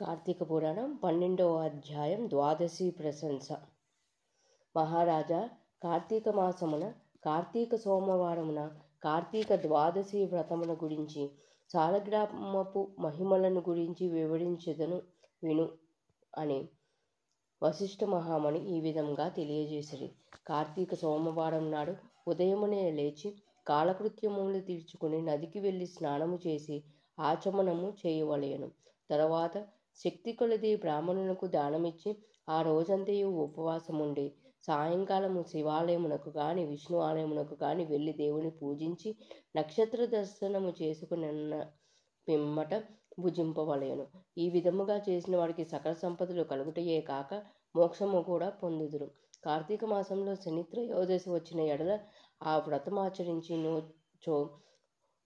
కార్తీక పురాణం 12వ అధ్యాయం ద్వాదశి ప్రశంస. మహారాజా, కార్తీక మాసమున కార్తీక సోమవారమున కార్తీక ద్వాదశి వ్రతముల గురించి సాలగ్రామపు మహిమలను గురించి వివరించెదను విను అని వశిష్ఠ మహాముని ఈ విధంగా తెలియజేసిరి. కార్తీక సోమవారం నాడు ఉదయమునే లేచి కాలకృత్యములు తీర్చుకుని నదికి వెళ్ళి స్నానము చేసి ఆచమనము చేయవలెను. తర్వాత శక్తి కొలది బ్రాహ్మణులకు దానమిచ్చి ఆ రోజంతయు ఉపవాసముండి సాయంకాలము శివాలయమునకు గాని విష్ణు ఆలయమునకు గాని వెళ్ళి దేవుని పూజించి నక్షత్ర దర్శనము చేసుకున్న పిమ్మట భుజింపవలెను. ఈ విధముగా చేసిన వాడికి సకల సంపదలు కలుగుటయే కాక మోక్షము కూడా పొందుదురు. కార్తీక మాసంలో శని త్రయోదశి వచ్చిన ఎడల ఆ వ్రతమాచరించి నోచో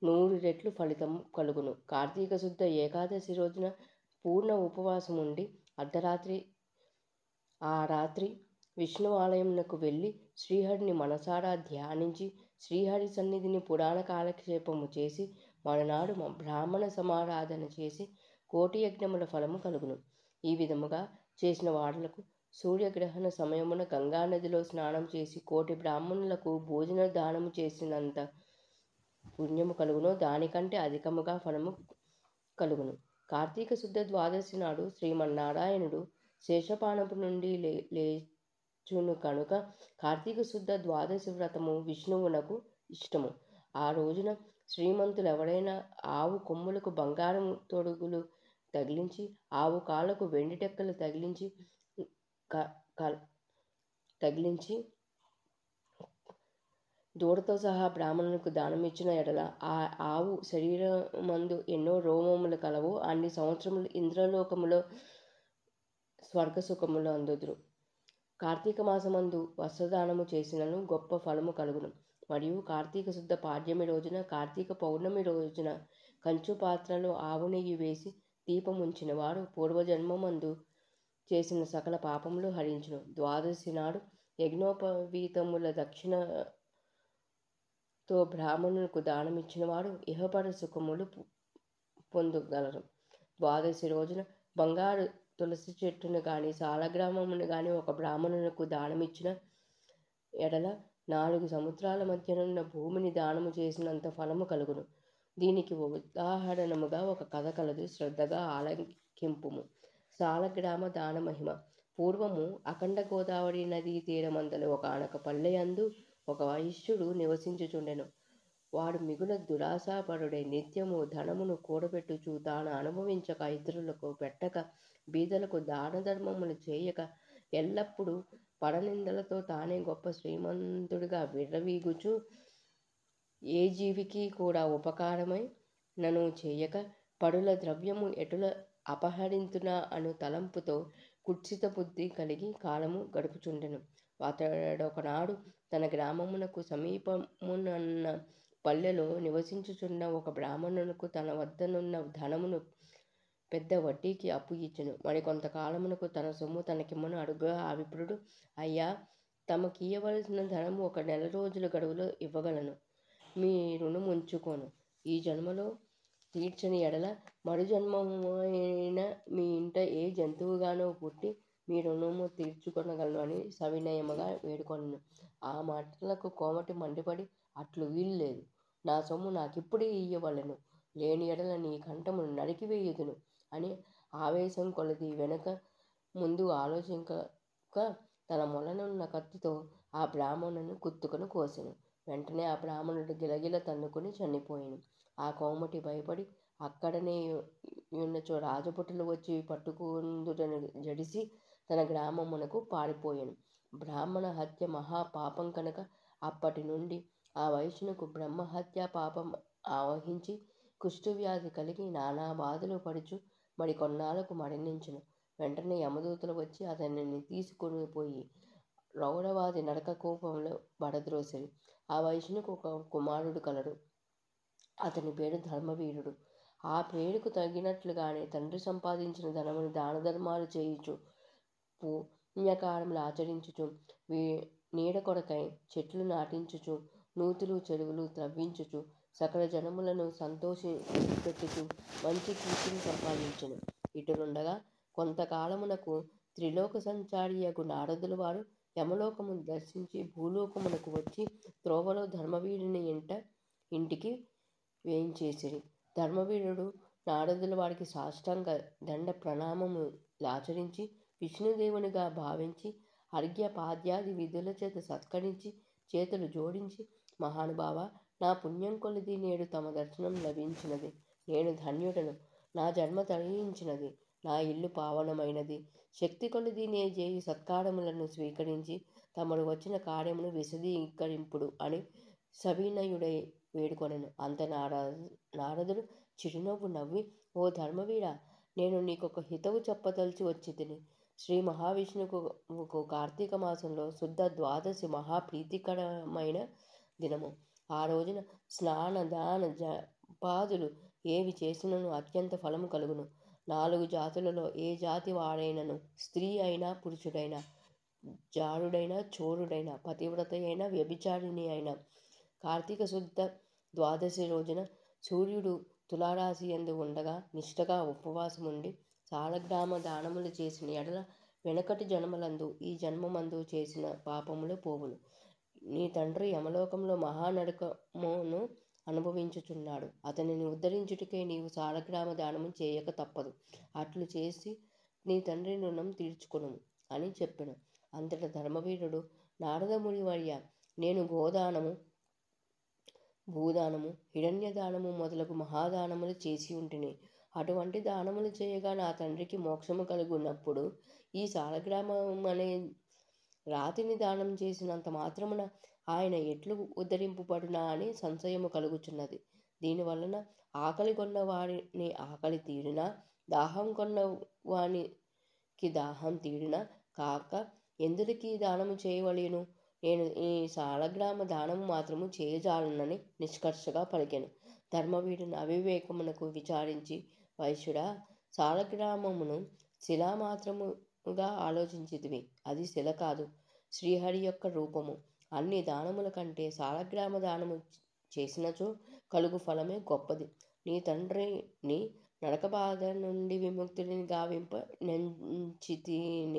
100 రెట్లు ఫలితం కలుగును. కార్తీక శుద్ధ ఏకాదశి రోజున పూర్ణ ఉపవాసముండి అర్ధరాత్రి ఆ రాత్రి విష్ణు ఆలయమునకు వెళ్ళి శ్రీహరిని మనసారా ధ్యానించి శ్రీహరి సన్నిధిని పురాణ కాలక్షేపము చేసి మరునాడు బ్రాహ్మణ సమారాధన చేసి 1,000,000 యజ్ఞముల ఫలము కలుగును. ఈ విధముగా చేసిన వాడలకు సూర్యగ్రహణ సమయమున గంగానదిలో స్నానం చేసి 1,000,000 బ్రాహ్మణులకు భోజన దానము చేసినంత పుణ్యము కలుగునో దానికంటే అధికముగా ఫలము కలుగును. కార్తీక శుద్ధ ద్వాదశి నాడు శ్రీమన్నారాయణుడు శేషపానపు నుండి లేచును కనుక కార్తీక శుద్ధ ద్వాదశి వ్రతము విష్ణువునకు ఇష్టము. ఆ రోజున శ్రీమంతులు ఎవరైనా ఆవు కొమ్ములకు బంగారం తొడుగులు తగిలించి ఆవు కాళ్ళకు వెండి టెక్కలు తగిలించి దూడతో సహా బ్రాహ్మణులకు దానమిచ్చిన ఎడల ఆ ఆవు శరీరమందు ఎన్నో రోమములు కలవు. అన్ని సంవత్సరములు ఇంద్రలోకములో స్వర్గసుఖములు అందుదురు. కార్తీక మాసమందు వస్త్రదానము చేసినను గొప్ప ఫలము కలుగును. మరియు కార్తీక శుద్ధ పాడ్యమి రోజున కార్తీక పౌర్ణమి రోజున కంచు పాత్రలో ఆవు నెయ్యి వేసి దీపముంచిన వారు పూర్వజన్మమందు చేసిన సకల పాపములు హరించును. ద్వాదశి నాడు యజ్ఞోపవీతముల దక్షిణతో బ్రాహ్మణులకు దానమిచ్చిన వారు ఇహపర సుఖములు పొందగలరు. ద్వాదశి రోజున బంగారు తులసి చెట్టును గాని సాలగ్రామమును గాని ఒక బ్రాహ్మణులకు దానమిచ్చిన ఎడల 4 సముద్రాల మధ్యనున్న భూమిని దానము చేసినంత ఫలము కలుగును. దీనికి ఉదాహరణముగా ఒక కథ కలదు, శ్రద్ధగా ఆలకింపుము. సాలగ్రామ దాన మహిమ. పూర్వము అఖండ గోదావరి నదీ తీరమందలి ఒకనొక పల్లెయందు ఒక వైశ్యుడు నివసించుచుండెను. వాడు మిగుల దురాశాపరుడై నిత్యము ధనమును కూడబెట్టుచు తాను అనుభవించక ఇతరులకు పెట్టక బీదలకు దాన ధర్మములు చేయక ఎల్లప్పుడూ పరనిందలతో తానే గొప్ప శ్రీమంతుడిగా విర్రవీగుచు ఏ జీవికి కూడా ఉపకారమై నను చేయక పరుల ద్రవ్యము ఎటుల అపహరింతునా అను తలంపుతో కుత్సిత బుద్ధి కలిగి కాలము గడుపుచుండెను. అతడొకనాడు తన గ్రామమునకు సమీపమునున్న పల్లెలో నివసించుచున్న ఒక బ్రాహ్మణునకు తన వద్దనున్న ధనమును పెద్ద వడ్డీకి అప్పు ఇచ్చెను. మరి కొంతకాలమునకు తన సొమ్ము తనకిమ్మను అడుగగా ఆ విప్రుడు, అయ్యా, తమకియ్యవలసిన ధనము 1 నెల రోజుల గడువులో ఇవ్వగలను. మీ రుణముంచుకొను. ఈ జన్మలో తీర్చని ఎడల మరు జన్మమైన మీ ఇంట ఏ జంతువుగానో పుట్టి మీ రుణము తీర్చుకొనగలను అని సవినయముగా వేడుకొనెను. ఆ మాటలకు కోమటి మండిపడి, అట్లు వీలులేదు. నా సొమ్ము నాకిప్పుడే ఇయ్యవలెను. లేని ఎడల నీ కంఠమును నరికివేయుదును అని ఆవేశం కొలది వెనుక ముందు ఆలోచించక తన మొలనున్న కత్తితో ఆ బ్రాహ్మణుని కుత్తుకను కోసెను. వెంటనే ఆ బ్రాహ్మణుడు గిలగిల తన్నుకుని చనిపోయెను. ఆ కోమటి భయపడి అక్కడనే యున్నచో రాజభటులు వచ్చి పట్టుకుందురని జడిసి తన గ్రామమునకు పారిపోయెను. బ్రాహ్మణ హత్య మహాపాపం కనుక అప్పటి నుండి ఆ వైశ్యునకు బ్రహ్మహత్యా పాపం ఆవహించి కుష్ఠవ్యాధి కలిగి నానా బాధలు పడుచు మరి కొన్నాళ్లకు మరణించెను. వెంటనే యమదూతలు వచ్చి అతనిని తీసుకొని పోయి రౌరవాది నరక కూపంలో పడద్రోసిరి. ఆ వైశ్యునికి ఒక కుమారుడు కలడు. అతని పేరు ధర్మవీరుడు. ఆ పేరుకు తగినట్లుగానే తండ్రి సంపాదించిన ధనమును దాన ధర్మాలు చేయుచు పుణ్యకార్యములు ఆచరించుచు నీడ కొరకై చెట్లు నాటించుచు నూతులు చెరువులు త్రవ్వించుచు సకల జనములను సంతోషపెట్టుచు మంచి కీర్తిని సంపాదించెను. ఇటులుండగా కొంతకాలమునకు త్రిలోక సంచారియగు నారదుల వారు యమలోకమును దర్శించి భూలోకమునకు వచ్చి త్రోవలో ధర్మవీరుని ఇంటికి వేయించేసిరి. ధర్మవీరుడు నారదుల వారికి సాష్టాంగ దండ ప్రణామము ఆచరించి విష్ణుదేవునిగా భావించి అర్ఘ్య పాద్యాది విధుల చేత సత్కరించి చేతులు జోడించి, మహానుభావ, నా పుణ్యం కొలిది నేడు తమ దర్శనం లభించినది. నేను ధన్యుడను. నా జన్మ తరించినది. నా ఇల్లు పావనమైనది. శక్తి కొలిది నే చేయి సత్కారములను స్వీకరించి తమరు వచ్చిన కార్యమును విశదీకరింపుడు అని సవినయుడై వేడుకొనెను. అంత నారదుడు చిరునవ్వు నవ్వి, ఓ ధర్మవీర, నేను నీకొక హితవు చెప్పదలిచి వచ్చితిని. శ్రీ మహావిష్ణువుకు కార్తీక మాసంలో శుద్ధ ద్వాదశి మహాప్రీతికరమైన దినము. ఆ రోజున స్నాన దాన జపాదులు ఏవి చేసినను అత్యంత ఫలము కలుగును. 4 జాతులలో ఏ జాతి వాడైనను, స్త్రీ అయినా పురుషుడైనా, జారుడైనా చోరుడైనా, పతివ్రత అయినా వ్యభిచారిణి అయినా, కార్తీక శుద్ధ ద్వాదశి రోజున సూర్యుడు తులారాశి యందు ఉండగా నిష్ఠగా ఉపవాసముండి సాలగ్రామ దానములు చేసిన ఎడల వెనకటి జన్మలందు ఈ జన్మమందు చేసిన పాపములు పోవును. నీ తండ్రి యమలోకంలో మహానరకమును అనుభవించుచున్నాడు. అతనిని ఉద్ధరించుటకే నీవు సాలగ్రామ దానము చేయక తప్పదు. అట్లు చేసి నీ తండ్రి రుణం తీర్చుకొనుము అని చెప్పెను. అంతట ధర్మవీరుడు, నారదముని వర్య, నేను గోదానము, భూదానము, హిరణ్యదానము మొదలగు మహాదానములు చేసి ఉంటిని. అటువంటి దానములు చేయగా నా తండ్రికి మోక్షము కలుగునప్పుడు ఈ సాలగ్రామమనే రాతిని దానం చేసినంత మాత్రమున ఆయన ఎట్లు ఉద్ధరింపబడునా అని సంశయము కలుగుచున్నది. దీనివలన ఆకలి కొన్న వారిని ఆకలి తీరినా, దాహం కొన్న వానికి దాహం తీరినా కాక ఎందులకి దానము చేయవలెను? నేను ఈ సాలగ్రామ దానము మాత్రము చేయజాలనని నిష్కర్షగా పలికెను. ధర్మవీరుని అవివేకమునకు విచారించి, వైశ్యుడా, సాలగ్రామమును శిలా మాత్రముగా ఆలోచించితివి. అది శిల కాదు, శ్రీహరి యొక్క రూపము. అన్ని దానముల కంటే సాలగ్రామ దానము చేసినచో కలుగు ఫలమే గొప్పది. నీ తండ్రిని నరక బాధ నుండి విముక్తుడిని గావింప నెంచితివేని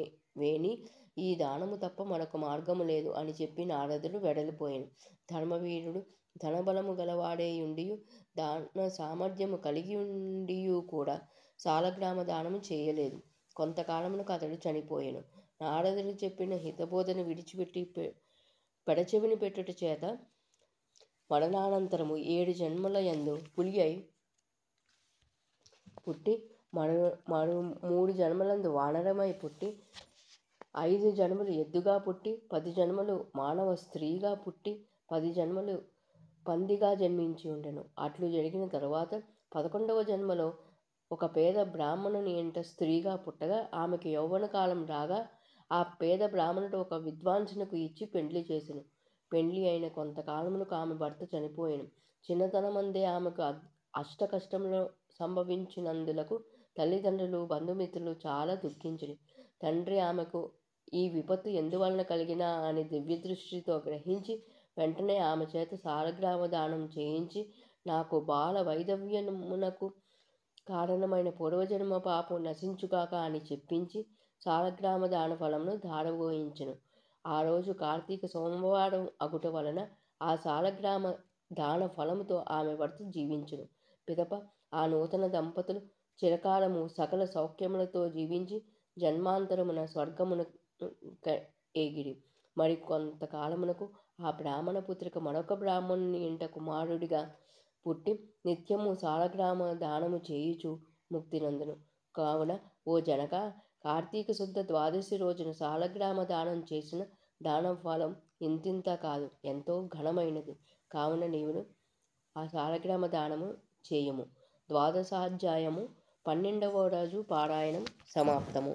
ఈ దానము తప్ప మరొక మార్గము లేదు అని చెప్పి నారదుడు వెడలిపోయాను. ధర్మవీరుడు ధనబలము గలవాడేయుండియు దాన సామర్థ్యము కలిగి ఉండియు కూడా సాలగ్రామ దానము చేయలేదు. కొంతకాలమునకు అతడు చనిపోయాను. నారదుడు చెప్పిన హితబోధను విడిచిపెట్టి పెడచెవిని పెట్టుట చేత మరణానంతరము 7 జన్మల యందు పులి అయి పుట్టి, మరు 3 జన్మలందు వానరమై పుట్టి, 5 జన్మలు ఎద్దుగా పుట్టి, 10 జన్మలు మానవ స్త్రీగా పుట్టి, 10 జన్మలు పందిగా జన్మించి ఉండెను. అట్లు జరిగిన తరువాత 11వ జన్మలో ఒక పేద బ్రాహ్మణుని ఇంట స్త్రీగా పుట్టగా ఆమెకు యౌవన కాలం రాగా ఆ పేద బ్రాహ్మణుడు ఒక విద్వాంసునకు ఇచ్చి పెండ్లి చేసెను. పెండ్లి అయిన కొంతకాలమునకు ఆమె భర్త చనిపోయాను. చిన్నతనమందే ఆమెకు అష్ట కష్టములు సంభవించినందులకు తల్లిదండ్రులు, బంధుమిత్రులు చాలా దుఃఖించిరి. తండ్రి ఆమెకు ఈ విపత్తు ఎందువలన కలిగినా అని దివ్యదృష్టితో గ్రహించి వెంటనే ఆమె చేత సాలగ్రామ దానం చేయించి, నాకు బాల వైధవ్యమునకు కారణమైన పూర్వజన్మ పాపం నశించుగాక అని చెప్పించి సాలగ్రామ దాన ఫలమును ధారవోయించెను. ఆ రోజు కార్తీక సోమవారం అగుట వలన ఆ సాలగ్రామ దాన ఫలముతో ఆమె భర్త జీవించును. పిదప ఆ నూతన దంపతులు చిరకాలము సకల సౌఖ్యములతో జీవించి జన్మాంతరమున స్వర్గమున ఏగిరి. మరి కొంతకాలమునకు ఆ బ్రాహ్మణ పుత్రిక మరొక బ్రాహ్మణుని ఇంట కుమారుడిగా పుట్టి నిత్యము సాలగ్రామ దానము చేయుచు ముక్తి నందును. కావున ఓ జనక, కార్తీక శుద్ధ ద్వాదశి రోజున సాలగ్రామ దానం చేసిన దానం ఫలం ఇంతింత కాదు, ఎంతో ఘనమైనది. కావున నీవును ఆ సాలగ్రామ దానము చేయుము. ద్వాదశాధ్యాయము 12వ రోజు పారాయణం సమాప్తము.